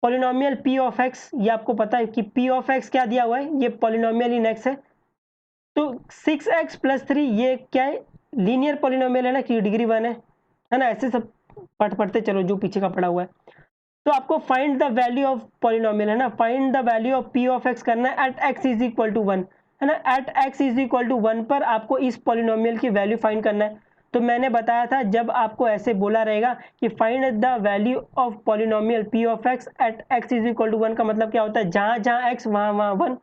polynomial p of x, ये आपको पता है कि पी ऑफ एक्स क्या दिया हुआ है, ये पॉलिनोमियल इन एक्स है। तो 6x प्लस 3 ये क्या है, लीनियर पॉलिनोमियल है ना, कि डिग्री 1 है ना। ऐसे सब पढ़ते चलो जो पीछे का पढ़ा हुआ है। तो आपको find the value of polynomial, है ना, find the value of p of x करना है at x is equal to 1, है ना। At x is equal to 1 पर आपको इस पॉलिनोमियल की वैल्यू फाइंड करना है। तो मैंने बताया था, जब आपको ऐसे बोला रहेगा कि find the value of polynomial p of x at x is equal to 1, का मतलब क्या होता है, जहां जहां एक्स वहां वहां 1।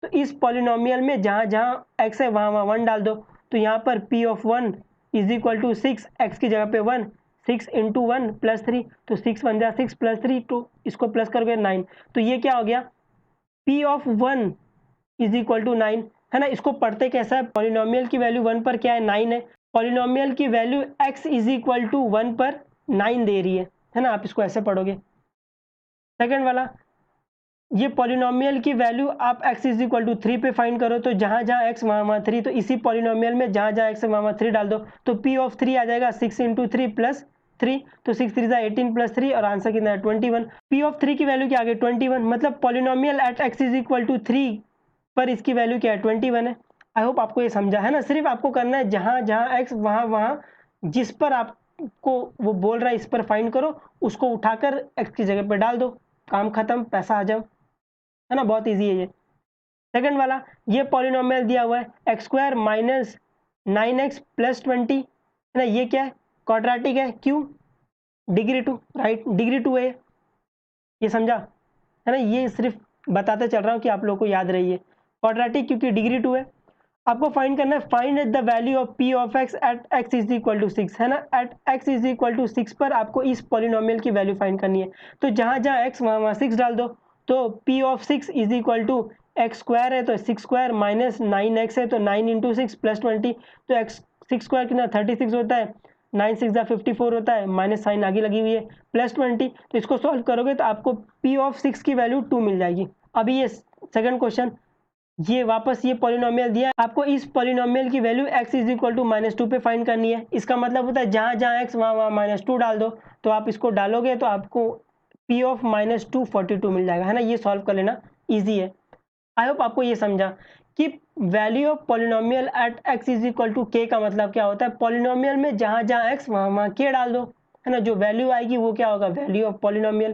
तो इस पॉलिनोमियल में जहां जहां एक्स है वहां वहां 1 डाल दो। तो यहाँ पर p of 1 is equal to 6, x की जगह पे 1, 6 इंटू 1 प्लस 3, तो 6 1 जा 6 प्लस 3, तो इसको प्लस करोगे 9। तो ये क्या हो गया, P of 1 is equal to 9, है ना। इसको पढ़ते कैसा है, पॉलिनोमियल की वैल्यू 1 पर क्या है, 9 है। पॉलिनोमियल की वैल्यू x इज इक्वल टू 1 पर 9 दे रही है ना। आप इसको ऐसे पढ़ोगे। सेकंड वाला, ये पॉलिनोमियल की वैल्यू आप x इज इक्वल टू 3 पे फाइंड करो, तो जहाँ जहाँ x वहाँ 3, तो इसी पॉलिनोमियल में जहाँ जहाँ x है वहाँ 3 डाल दो, तो P ऑफ 3 आ जाएगा 6 इंटू 3 प्लस 3, तो 6 3 जा 18 प्लस 3, और आंसर कितना है 21। P ऑफ 3 की वैल्यू क्या आ गई 21, मतलब polynomial at x is equal to 3 पर इसकी वैल्यू क्या है 21 है। आई होप आपको ये समझा है ना। सिर्फ आपको करना है जहाँ जहाँ x वहाँ जिस पर आपको वो बोल रहा है इस पर फाइंड करो, उसको उठाकर x की जगह पर डाल दो, काम खत्म, पैसा आ जाओ, है ना। बहुत इजी है ये। सेकंड वाला, ये पॉलिनोमियल दिया हुआ है x square minus 9x plus 20, है ना। ये क्या है, क्वाड्रेटिक है, क्यों, डिग्री 2, राइट, डिग्री 2 है, ये समझा, है ना। ये सिर्फ बताते चल रहा हूँ कि आप लोगों को याद रही क्वाड्रेटिक क्योंकि डिग्री 2 है। आपको फाइंड करना है, find the value of P of x at x is equal to 6, है ना। At x is equal to 6 पर आपको इस पॉलिनोमियल की वैल्यू फाइंड करनी है, तो जहाँ जहाँ x वहाँ 6 डाल दो, तो P of 6 is equal to x square है तो 6 स्क्वायर माइनस 9x है तो 9 इंटू 6 प्लस 20, तो x 6 स्क्वायर कितना 36 होता है, 9 6 जा 54 होता है, माइनस साइन आगे लगी हुई है, प्लस 20, तो इसको सॉल्व करोगे तो आपको P ऑफ 6 की वैल्यू 2 मिल जाएगी। अभी ये सेकंड क्वेश्चन, ये वापस ये पॉलिनोमियल दिया है, आपको इस पॉलिनोमियल की वैल्यू x इज इक्वल टू -2 पे फाइंड करनी है। इसका मतलब होता है जहाँ जहाँ x वहाँ -2 डाल दो, तो आप इसको डालोगे तो आपको P ऑफ -2 42 मिल जाएगा, है ना। ये सॉल्व कर लेना, ईजी है। आई होप आपको ये समझा कि value of polynomial at x is equal to k का मतलब क्या होता है। पॉलिनोमियल में जहाँ जहाँ x वहाँ k डाल दो, है ना। जो वैल्यू आएगी वो क्या होगा, वैल्यू ऑफ पॉलिनोमियल,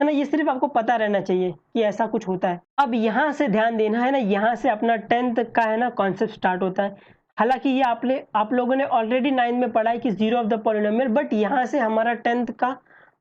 है ना। ये सिर्फ आपको पता रहना चाहिए कि ऐसा कुछ होता है। अब यहाँ से ध्यान देना है ना, यहाँ से अपना 10th का है ना कॉन्सेप्ट स्टार्ट होता है। हालांकि ये आप लोगों ने ऑलरेडी 9th में पढ़ा है कि zero of the polynomial, but यहाँ से हमारा 10th का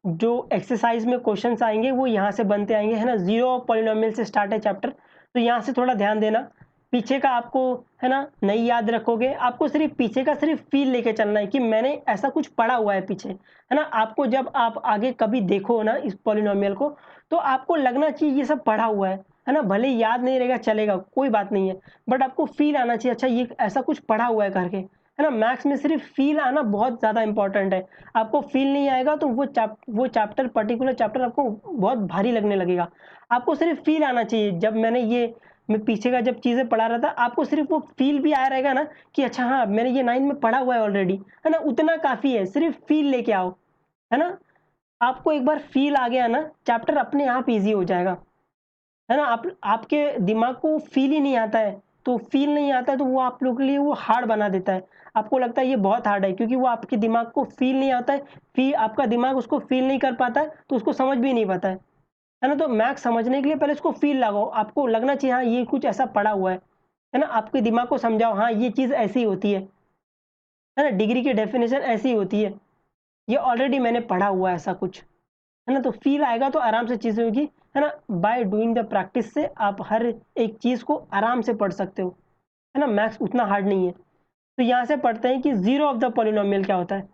जो एक्सरसाइज में क्वेश्चंस आएंगे वो यहाँ से बनते आएंगे, है ना। जीरो ऑफ पॉलिनोमियल से स्टार्ट है चैप्टर, तो यहाँ से थोड़ा ध्यान देना। पीछे का आपको है ना नहीं याद रखोगे, आपको सिर्फ पीछे का सिर्फ फील लेके चलना है कि मैंने ऐसा कुछ पढ़ा हुआ है पीछे, है ना। आपको जब आप आगे कभी देखो ना इस पॉलिनोमियल को, तो आपको लगना चाहिए ये सब पढ़ा हुआ है ना। भले याद नहीं रहेगा चलेगा, कोई बात नहीं है, बट आपको फील आना चाहिए, अच्छा ये ऐसा कुछ पढ़ा हुआ है करके, है ना। मैथ्स में सिर्फ फील आना बहुत ज़्यादा इंपॉर्टेंट है। आपको फील नहीं आएगा तो वो चैप्टर पर्टिकुलर चैप्टर आपको बहुत भारी लगने लगेगा। आपको सिर्फ फील आना चाहिए। जब मैं पीछे का जब चीज़ें पढ़ा रहा था, आपको सिर्फ वो फील भी आया रहेगा ना कि अच्छा हाँ मैंने ये 9 में पढ़ा हुआ है ऑलरेडी, है ना। उतना काफ़ी है, सिर्फ फील लेके आओ, है ना। आपको एक बार फील आ गया ना, चैप्टर अपने आप ईजी हो जाएगा, है ना। आपके दिमाग को फील ही नहीं आता है, तो फील नहीं आता है तो वो आप लोगों के लिए वो हार्ड बना देता है। आपको लगता है ये बहुत हार्ड है क्योंकि वो आपके दिमाग को फील नहीं आता है, आपका दिमाग उसको फील नहीं कर पाता है, तो उसको समझ भी नहीं पाता है ना। तो मैथ्स समझने के लिए पहले इसको फील लगाओ, आपको लगना चाहिए हाँ ये कुछ ऐसा पड़ा हुआ है ना। आपके दिमाग को समझाओ हाँ ये चीज़ ऐसी होती है ना। डिग्री की डेफिनेशन ऐसी होती है, ये ऑलरेडी मैंने पढ़ा हुआ है ऐसा कुछ, है ना। तो फील आएगा तो आराम से चीज़ें होगी, है ना। बाय डूइंग द प्रैक्टिस से आप हर एक चीज़ को आराम से पढ़ सकते हो, है ना। मैथ्स उतना हार्ड नहीं है। तो यहाँ से पढ़ते हैं कि जीरो ऑफ द पॉलिनोमियल क्या होता है।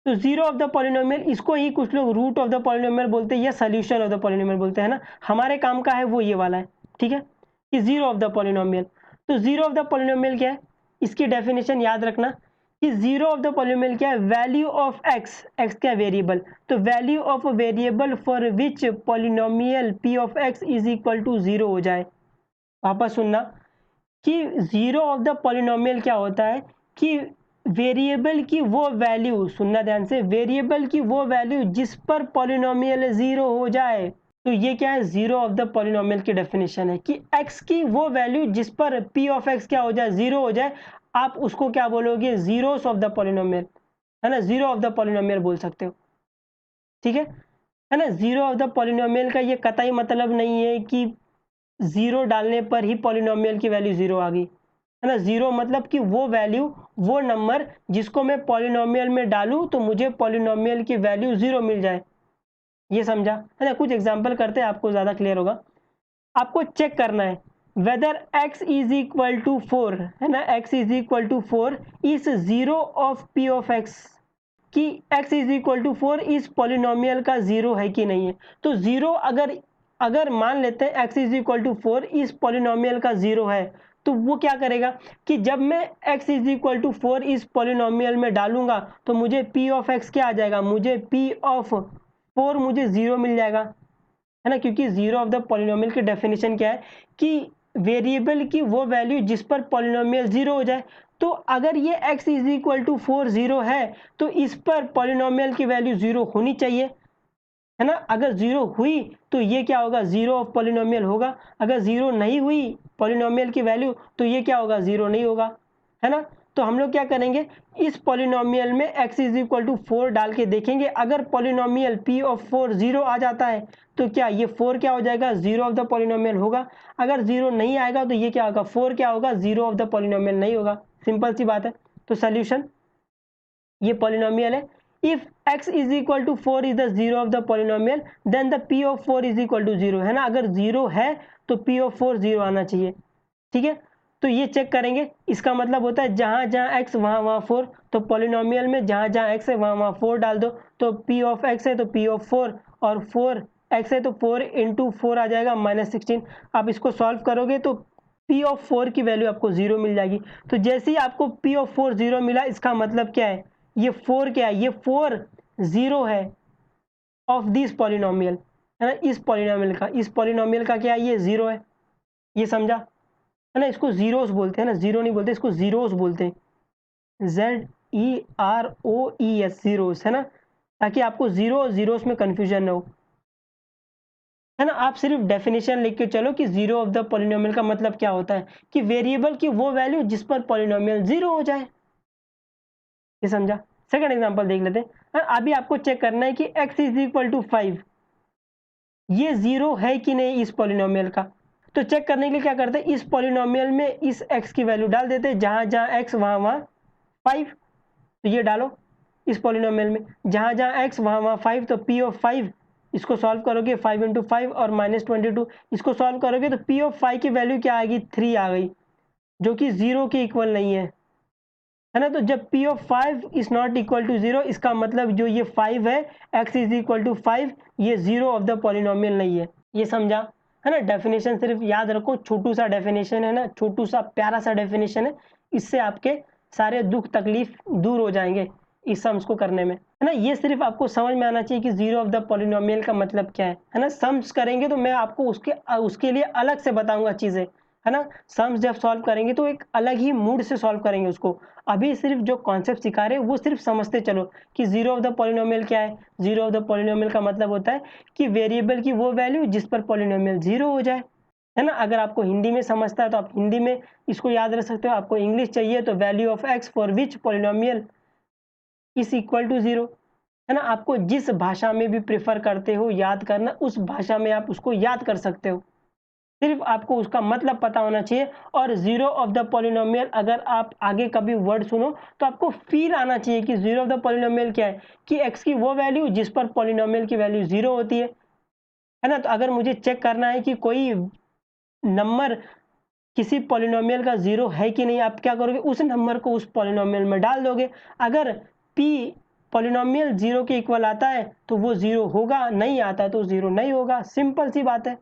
तो जीरो ऑफ द पॉलिनोमियल, इसको ही कुछ लोग रूट ऑफ द पॉलिनोमियल बोलते हैं या सोल्यूशन ऑफ द पॉलिनोमियल बोलते हैं ना। हमारे काम का है वो ये वाला है, ठीक है, कि जीरो ऑफ द पॉलिनोमियल। तो जीरो ऑफ द पॉलिनोमियल क्या है, इसकी डेफिनेशन याद रखना कि जीरो ऑफ द पॉलिनोमियल क्या है, वैल्यू ऑफ एक्स, एक्स क्या वेरिएबल, तो value of variable for which polynomial p of x is equal to zero हो जाए। वापस सुनना कि जीरो ऑफ द पॉलिनोमियल क्या होता है कि वेरिएबल की वो वैल्यू, सुनना ध्यान से, वेरिएबल की वो वैल्यू जिस पर पॉलिनोमियल जीरो हो जाए। तो ये क्या है, जीरो ऑफ द पॉलिनोमियल की डेफिनेशन है कि x की वो वैल्यू जिस पर p ऑफ x क्या हो जाए, जीरो हो जाए, आप उसको क्या बोलोगे, जीरोस ऑफ द पॉलिनोमियल, है ना। जीरो ऑफ द पॉलिनोमियल बोल सकते हो, ठीक है ना। जीरो ऑफ द पॉलिनोमियल का ये कतई मतलब नहीं है कि जीरो डालने पर ही पॉलिनोमियल की वैल्यू जीरो आ गई, है ना। जीरो मतलब कि वो वैल्यू, वो नंबर जिसको मैं पॉलिनोमियल में डालूं तो मुझे पॉलिनोमियल की वैल्यू जीरो मिल जाए, ये समझा, है ना। कुछ एग्जांपल करते हैं, आपको ज़्यादा क्लियर होगा। आपको चेक करना है whether x is equal to 4, है ना, x is equal to 4 is zero of p of x, कि x इज इक्वल टू 4 इस पॉलिनोमियल का जीरो है कि नहीं है। तो जीरो अगर अगर मान लेते हैं x इज इक्वल टू 4 इस पॉलिनोमियल का जीरो है, तो वो क्या करेगा कि जब मैं x इज इक्वल टू 4 इस पॉलिनोमियल में डालूंगा तो मुझे p ऑफ x क्या आ जाएगा, मुझे p ऑफ 4 मुझे जीरो मिल जाएगा, है ना। क्योंकि जीरो ऑफ द पॉलिनोमियल की डेफिनेशन क्या है कि वेरिएबल की वो वैल्यू जिस पर पॉलिनोमियल जीरो हो जाए। तो अगर ये x is equal to 4 zero है तो इस पर पॉलिनोमियल की वैल्यू जीरो होनी चाहिए, है ना। अगर जीरो हुई तो ये क्या होगा, जीरो ऑफ पॉलिनोमियल होगा। अगर जीरो नहीं हुई पॉलिनोमियल की वैल्यू तो ये क्या होगा, जीरो नहीं होगा, है ना। तो हम लोग क्या करेंगे, इस पॉलिनोमियल में x इज इक्वल टू 4 डाल के देखेंगे। अगर पॉलिनोमियल p ऑफ 4 जीरो आ जाता है तो क्या ये 4 क्या हो जाएगा, जीरो ऑफ द पॉलिनोमियल होगा। अगर जीरो नहीं आएगा तो ये क्या होगा, 4 क्या होगा, जीरो ऑफ द पॉलिनोमियल नहीं होगा। सिंपल सी बात है। तो सोल्यूशन, ये पॉलिनोमियल है। If x is equal to 4 is the zero of the polynomial then the p of 4 is equal to zero, है ना। अगर जीरो है तो p ऑफ 4 जीरो आना चाहिए, ठीक है। तो ये चेक करेंगे, इसका मतलब होता है जहां जहां x वहां वहां 4, तो पॉलिनोमियल में जहां जहां x है वहां वहां 4 डाल दो। तो p ऑफ x है तो p ऑफ 4, और 4 x है तो 4 इंटू 4 आ जाएगा -16। आप इसको सॉल्व करोगे तो p ऑफ 4 की वैल्यू आपको जीरो मिल जाएगी। तो जैसे ही आपको p ऑफ 4 जीरो मिला, इसका मतलब क्या है, ये 4 क्या है, ये 4 जीरो है ऑफ दिस पॉलिनोमियल, है ना। इस पॉलिनोमियल का क्या है, ये जीरो है। ये समझा, है ना। इसको जीरोस बोलते हैं ना, जीरो नहीं बोलते, इसको जीरोस बोलते हैं, ZEROES, जीरोस, है ना। ताकि आपको जीरोस में कंफ्यूजन ना हो, है ना। आप सिर्फ डेफिनेशन लिख के चलो कि जीरो ऑफ द पॉलिनोमियल का मतलब क्या होता है कि वेरिएबल की वो वैल्यू जिस पर पॉलिनोमियल जीरो हो जाए। ये समझा। सेकंड एग्जांपल देख लेते हैं। अभी आपको चेक करना है कि x इज इक्वल टू 5 ये जीरो है कि नहीं इस पॉलिनोमियल का। तो चेक करने के लिए क्या करते हैं, इस पॉलिनोमियल में इस x की वैल्यू डाल देते हैं, जहां जहां x वहां वहां 5। तो ये डालो इस पॉलिनोमियल में, जहां जहां x वहां वहां 5, तो p ऑफ 5 इसको सॉल्व करोगे 5 इंटू 5 और -22 इसको सॉल्व करोगे तो p ऑफ 5 की वैल्यू क्या आएगी, 3 आ गई, जो कि जीरो के इक्वल नहीं है ना। तो जब p of 5 is not equal to zero, इसका मतलब जो ये 5 है, x इज इक्वल टू 5, ये जीरो ऑफ द पॉलिनोमियल नहीं है। ये समझा, है ना। डेफिनेशन सिर्फ याद रखो, छोटू सा डेफिनेशन है ना, छोटू सा प्यारा सा डेफिनेशन है। इससे आपके सारे दुख तकलीफ दूर हो जाएंगे इस सम्स को करने में, है ना। ये सिर्फ आपको समझ में आना चाहिए कि जीरो ऑफ द पॉलिनोमियल का मतलब क्या है ना। सम्स करेंगे तो मैं आपको उसके लिए अलग से बताऊंगा चीजें, है ना। सम्स जब सॉल्व करेंगे तो एक अलग ही मूड से सॉल्व करेंगे उसको। अभी सिर्फ जो कॉन्सेप्ट सिखा रहे हैं वो सिर्फ समझते चलो कि जीरो ऑफ द पॉलिनोमियल क्या है। जीरो ऑफ द पॉलिनोमियल का मतलब होता है कि वेरिएबल की वो वैल्यू जिस पर पॉलिनोमियल जीरो हो जाए, है ना। अगर आपको हिंदी में समझता है तो आप हिंदी में इसको याद रख सकते हो। आपको इंग्लिश चाहिए तो value of x for which polynomial is equal to zero, है ना। आपको जिस भाषा में भी प्रेफर करते हो याद करना, उस भाषा में आप उसको याद कर सकते हो। सिर्फ आपको उसका मतलब पता होना चाहिए। और जीरो ऑफ द पॉलिनोमियल अगर आप आगे कभी वर्ड सुनो तो आपको फील आना चाहिए कि जीरो ऑफ द पॉलिनोमियल क्या है, कि x की वो वैल्यू जिस पर पॉलिनोमियल की वैल्यू जीरो होती है ना। तो अगर मुझे चेक करना है कि कोई नंबर किसी पॉलिनोमियल का जीरो है कि नहीं, आप क्या करोगे, उस नंबर को उस पॉलिनोमियल में डाल दोगे। अगर p पॉलिनोमियल जीरो के इक्वल आता है तो वो जीरो होगा, नहीं आता है तो जीरो नहीं होगा। सिंपल सी बात है।